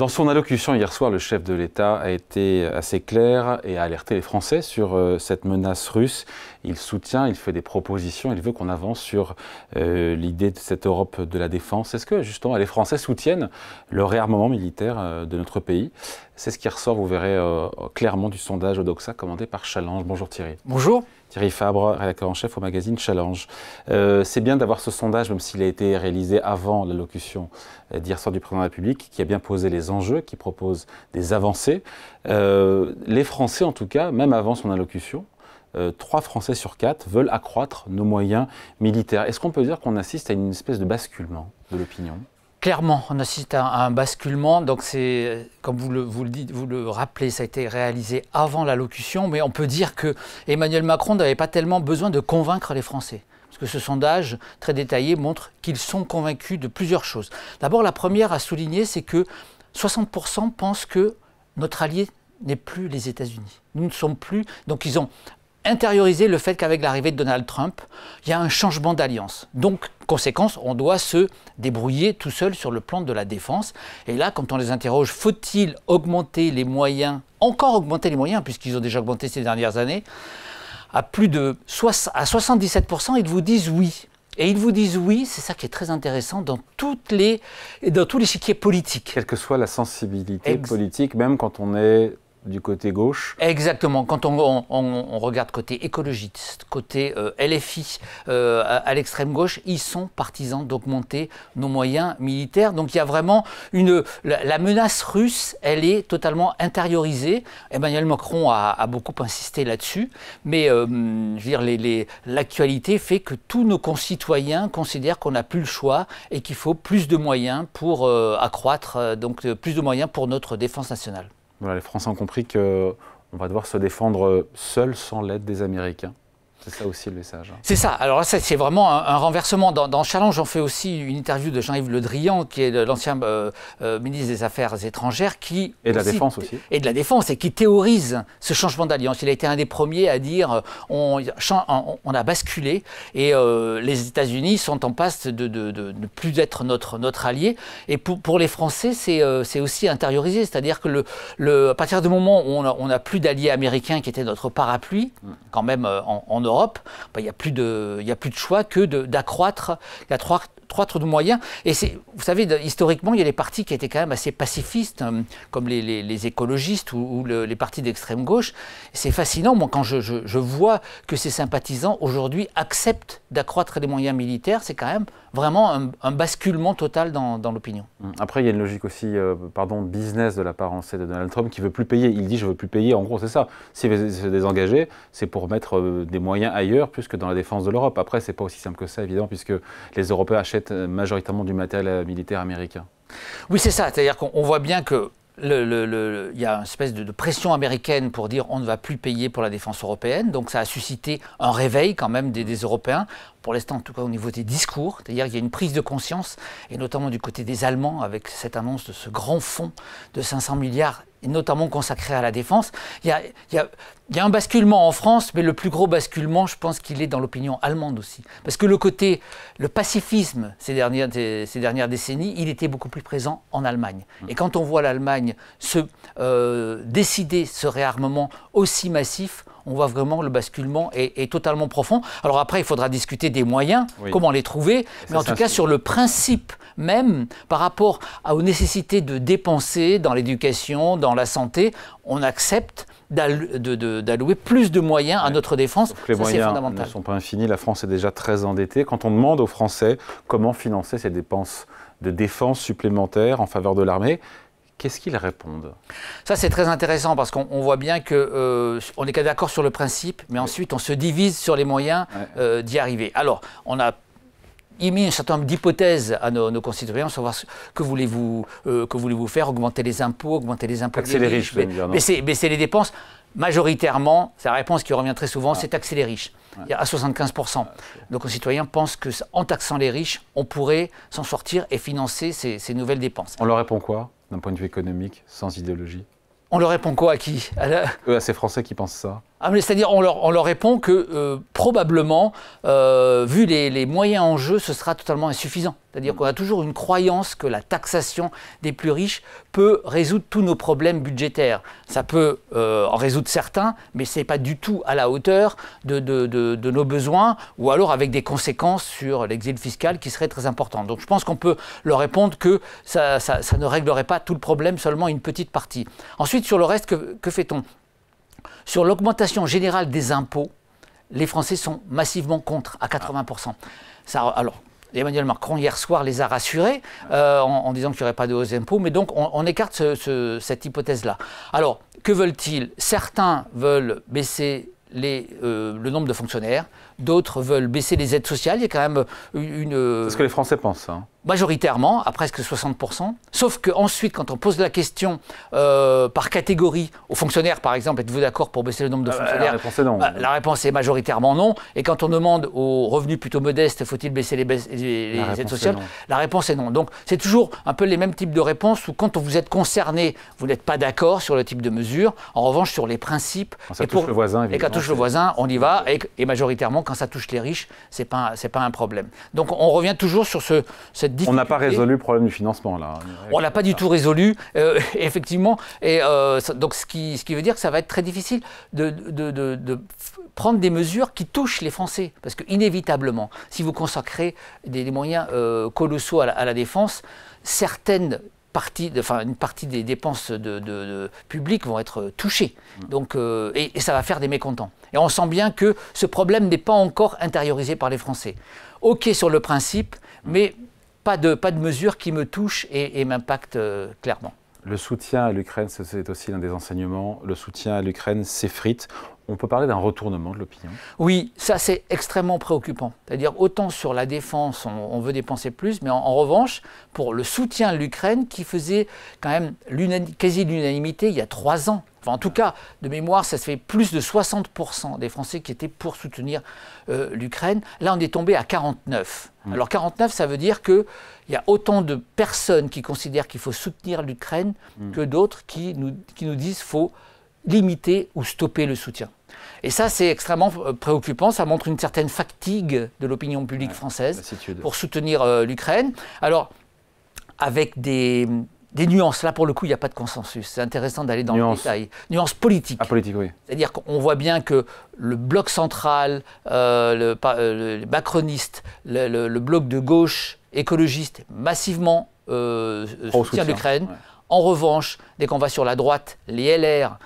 Dans son allocution hier soir, le chef de l'État a été assez clair et a alerté les Français sur cette menace russe. Il soutient, il fait des propositions, il veut qu'on avance sur l'idée de cette Europe de la défense. Est-ce que justement les Français soutiennent le réarmement militaire de notre pays? C'est ce qui ressort, vous verrez clairement du sondage Odoxa commandé par Challenge. Bonjour Thierry. Bonjour. Thierry Fabre, rédacteur en chef au magazine Challenge. C'est bien d'avoir ce sondage, même s'il a été réalisé avant l'allocution d'hier soir du président de la République, qui a bien posé les enjeux, qui propose des avancées. Les Français, en tout cas, même avant son allocution, 3 Français sur 4 veulent accroître nos moyens militaires. Est-ce qu'on peut dire qu'on assiste à une espèce de basculement de l'opinion ? Clairement, on assiste à un basculement. Donc c'est, comme vous le rappelez, ça a été réalisé avant l'allocution, mais on peut dire que Emmanuel Macron n'avait pas tellement besoin de convaincre les Français. Parce que ce sondage très détaillé montre qu'ils sont convaincus de plusieurs choses. D'abord, la première à souligner, c'est que 60% pensent que notre allié n'est plus les États-Unis. Nous ne sommes plus. Donc ils ont intérioriser le fait qu'avec l'arrivée de Donald Trump, il y a un changement d'alliance. Donc, conséquence, on doit se débrouiller tout seul sur le plan de la défense. Et là, quand on les interroge, faut-il augmenter les moyens, encore augmenter les moyens, puisqu'ils ont déjà augmenté ces dernières années, à 77%, ils vous disent oui. Et ils vous disent oui, c'est ça qui est très intéressant, dans tous les échiquiers politiques. Quelle que soit la sensibilité politique, même quand on est du côté gauche. Exactement. Quand on regarde côté écologiste, côté LFI, à l'extrême gauche, ils sont partisans d'augmenter nos moyens militaires. Donc il y a vraiment la menace russe, elle est totalement intériorisée. Emmanuel Macron a beaucoup insisté là-dessus. Mais je veux dire, l'actualité fait que tous nos concitoyens considèrent qu'on n'a plus le choix et qu'il faut plus de moyens pour accroître, donc plus de moyens pour notre défense nationale. Voilà, les Français ont compris qu'on va devoir se défendre seul, sans l'aide des Américains. C'est ça aussi le message. C'est ça. Alors là, c'est vraiment un renversement. Dans Challenge, on fait aussi une interview de Jean-Yves Le Drian, qui est l'ancien ministre des Affaires étrangères, qui... Et de la Défense aussi. Et de la Défense, et qui théorise ce changement d'alliance. Il a été un des premiers à dire on a basculé, et les États-Unis sont en passe de ne plus être notre allié. Et pour les Français, c'est aussi intériorisé. C'est-à-dire que à partir du moment où on n'a plus d'alliés américains qui étaient notre parapluie, quand même en Europe, il n'y a plus de choix que d'accroître de moyens. Et vous savez, historiquement, il y a des partis qui étaient quand même assez pacifistes, comme les écologistes ou les partis d'extrême gauche. C'est fascinant, moi, quand je vois que ces sympathisants, aujourd'hui, acceptent d'accroître les moyens militaires, c'est quand même vraiment un basculement total dans l'opinion. Après, il y a une logique aussi, business de la part de Donald Trump qui ne veut plus payer. Il dit « je ne veux plus payer ». En gros, c'est ça. S'il veut se désengager, c'est pour mettre des moyens ailleurs, plus que dans la défense de l'Europe. Après, ce n'est pas aussi simple que ça, évidemment, puisque les Européens achètent majoritairement du matériel militaire américain. Oui, c'est ça. C'est-à-dire qu'on voit bien que il y a une espèce de pression américaine pour dire on ne va plus payer pour la défense européenne. Donc ça a suscité un réveil quand même des Européens. Pour l'instant, en tout cas au niveau des discours, c'est-à-dire qu'il y a une prise de conscience, et notamment du côté des Allemands, avec cette annonce de ce grand fonds de 500 milliards, et notamment consacré à la défense. Il y a un basculement en France, mais le plus gros basculement, je pense qu'il est dans l'opinion allemande aussi. Parce que le pacifisme, ces dernières décennies, il était beaucoup plus présent en Allemagne. Et quand on voit l'Allemagne décider ce réarmement aussi massif, on voit vraiment le basculement est totalement profond. Alors après, il faudra discuter des moyens, comment les trouver, mais en tout cas sur le principe même, par rapport aux nécessités de dépenser dans l'éducation, dans la santé, on accepte d'allouer plus de moyens à notre défense. Les moyens ne sont pas infinis, la France est déjà très endettée. Quand on demande aux Français comment financer ces dépenses de défense supplémentaires en faveur de l'armée, qu'est-ce qu'ils répondent? Ça, c'est très intéressant parce qu'on voit bien qu'on est d'accord sur le principe, mais ensuite on se divise sur les moyens d'y arriver. Alors, on a émis un certain nombre d'hypothèses à nos concitoyens, savoir que voulez-vous faire, augmenter les impôts taxer les riches, baisser les dépenses. Majoritairement, c'est la réponse qui revient très souvent, c'est taxer les riches. Il y a à 75%. Nos concitoyens pensent qu'en taxant les riches, on pourrait s'en sortir et financer ces nouvelles dépenses. On leur répond quoi, d'un point de vue économique, sans idéologie? On leur répond quoi à qui? À ces Français qui pensent ça. C'est-à-dire, on leur répond que probablement, vu les moyens en jeu, ce sera totalement insuffisant. C'est-à-dire qu'on a toujours une croyance que la taxation des plus riches peut résoudre tous nos problèmes budgétaires. Ça peut en résoudre certains, mais ce n'est pas du tout à la hauteur de nos besoins, ou alors avec des conséquences sur l'exil fiscal qui seraient très importantes. Donc je pense qu'on peut leur répondre que ça ne réglerait pas tout le problème, seulement une petite partie. Ensuite, sur le reste, que fait-on ? Sur l'augmentation générale des impôts, les Français sont massivement contre, à 80%. Alors, Emmanuel Macron, hier soir, les a rassurés en disant qu'il n'y aurait pas de hausse d'impôts, mais donc on écarte cette hypothèse-là. Alors, que veulent-ils ? Certains veulent baisser le nombre de fonctionnaires, d'autres veulent baisser les aides sociales. Il y a quand même une... C'est ce que les Français pensent, hein. Majoritairement, à presque 60%. Sauf qu'ensuite, quand on pose la question par catégorie, aux fonctionnaires par exemple, êtes-vous d'accord pour baisser le nombre de fonctionnaires ? La réponse est non. La réponse est majoritairement non. Et quand on demande aux revenus plutôt modestes, faut-il baisser les aides sociales ? La réponse est non. Donc c'est toujours un peu les mêmes types de réponses où quand vous êtes concerné, vous n'êtes pas d'accord sur le type de mesure. En revanche, sur les principes... Quand ça touche le voisin, évidemment. Et quand touche le voisin, on y va. Et majoritairement, quand ça touche les riches, c'est pas un problème. Donc on revient toujours sur cette difficulté. On n'a pas résolu le problème du financement, là. On ne l'a pas du tout résolu, effectivement. Et donc, ce qui veut dire que ça va être très difficile de prendre des mesures qui touchent les Français. Parce qu'inévitablement, si vous consacrez des moyens colossaux à la défense, une partie des dépenses publiques vont être touchées. Donc, et ça va faire des mécontents. Et on sent bien que ce problème n'est pas encore intériorisé par les Français. OK sur le principe, mais pas de mesures qui me touchent et m'impactent clairement. Le soutien à l'Ukraine, c'est aussi l'un des enseignements. Le soutien à l'Ukraine s'effrite. On peut parler d'un retournement de l'opinion. Oui, ça c'est extrêmement préoccupant. C'est-à-dire autant sur la défense, on veut dépenser plus, mais en revanche, pour le soutien à l'Ukraine, qui faisait quand même quasi l'unanimité il y a 3 ans. Enfin, en tout cas, de mémoire, ça se fait plus de 60% des Français qui étaient pour soutenir l'Ukraine. Là, on est tombé à 49. Alors 49, ça veut dire qu'il y a autant de personnes qui considèrent qu'il faut soutenir l'Ukraine que d'autres qui nous disent qu'il faut limiter ou stopper le soutien. Et ça, c'est extrêmement préoccupant. Ça montre une certaine fatigue de l'opinion publique française pour soutenir l'Ukraine. Alors, avec des nuances. Là, pour le coup, il n'y a pas de consensus. C'est intéressant d'aller dans le détail. Nuances politiques. Ah, politique, oui. C'est-à-dire qu'on voit bien que le bloc central, le macroniste, le bloc de gauche écologiste, massivement soutient l'Ukraine. Ouais. En revanche, dès qu'on va sur la droite, les LR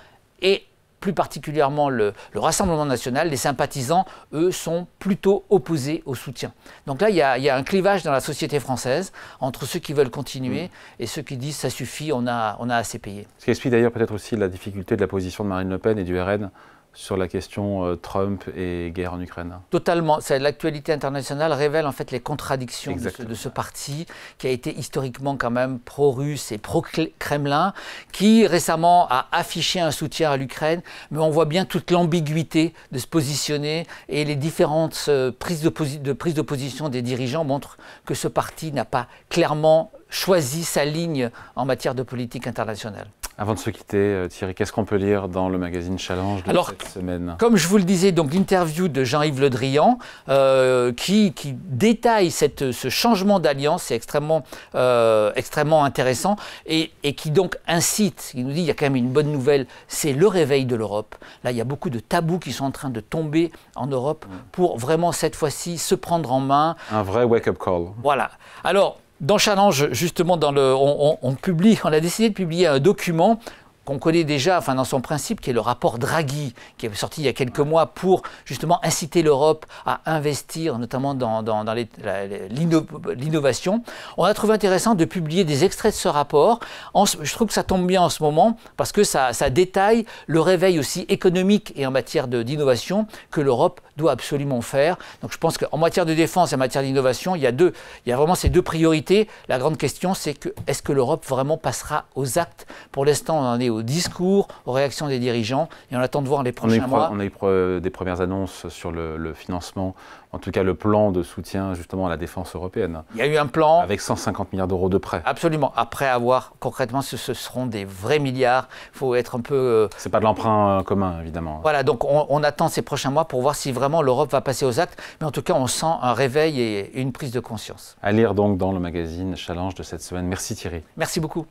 et plus particulièrement le Rassemblement national, les sympathisants, eux, sont plutôt opposés au soutien. Donc là, il y a un clivage dans la société française entre ceux qui veulent continuer et ceux qui disent « ça suffit, on a assez payé ». Ce qui explique d'ailleurs peut-être aussi la difficulté de la position de Marine Le Pen et du RN sur la question Trump et guerre en Ukraine. Totalement. L'actualité internationale révèle en fait les contradictions de ce parti qui a été historiquement quand même pro-russe et pro-Kremlin, qui récemment a affiché un soutien à l'Ukraine, mais on voit bien toute l'ambiguïté de se positionner et les différentes prises de position des dirigeants montrent que ce parti n'a pas clairement choisi sa ligne en matière de politique internationale. Avant de se quitter, Thierry, qu'est-ce qu'on peut lire dans le magazine Challenge de cette semaine ? Comme je vous le disais, donc l'interview de Jean-Yves Le Drian qui détaille ce changement d'alliance, c'est extrêmement intéressant et qui donc incite, il nous dit il y a quand même une bonne nouvelle, c'est le réveil de l'Europe. Là, il y a beaucoup de tabous qui sont en train de tomber en Europe pour vraiment cette fois-ci se prendre en main. Un vrai wake-up call. Voilà. Alors, dans Challenge, justement, on a décidé de publier un document qu'on connaît déjà, enfin dans son principe, qui est le rapport Draghi, qui est sorti il y a quelques mois pour justement inciter l'Europe à investir, notamment dans l'innovation. On a trouvé intéressant de publier des extraits de ce rapport. Je trouve que ça tombe bien en ce moment parce que ça détaille le réveil aussi économique et en matière d'innovation que l'Europe doit absolument faire. Donc je pense qu'en matière de défense et en matière d'innovation, il y a vraiment ces deux priorités. La grande question, c'est est-ce que l'Europe vraiment passera aux actes ? Pour l'instant, on en est aux discours, aux réactions des dirigeants. Et on attend de voir les prochains mois. On a eu des premières annonces sur le financement, en tout cas le plan de soutien justement à la défense européenne. Il y a eu un plan. Avec 150 milliards d'euros de prêts. Absolument. Après avoir, concrètement, ce seront des vrais milliards. Il faut être un peu... C'est pas de l'emprunt commun, évidemment. Voilà, donc on attend ces prochains mois pour voir si vraiment l'Europe va passer aux actes. Mais en tout cas, on sent un réveil et une prise de conscience. À lire donc dans le magazine Challenge de cette semaine. Merci Thierry. Merci beaucoup.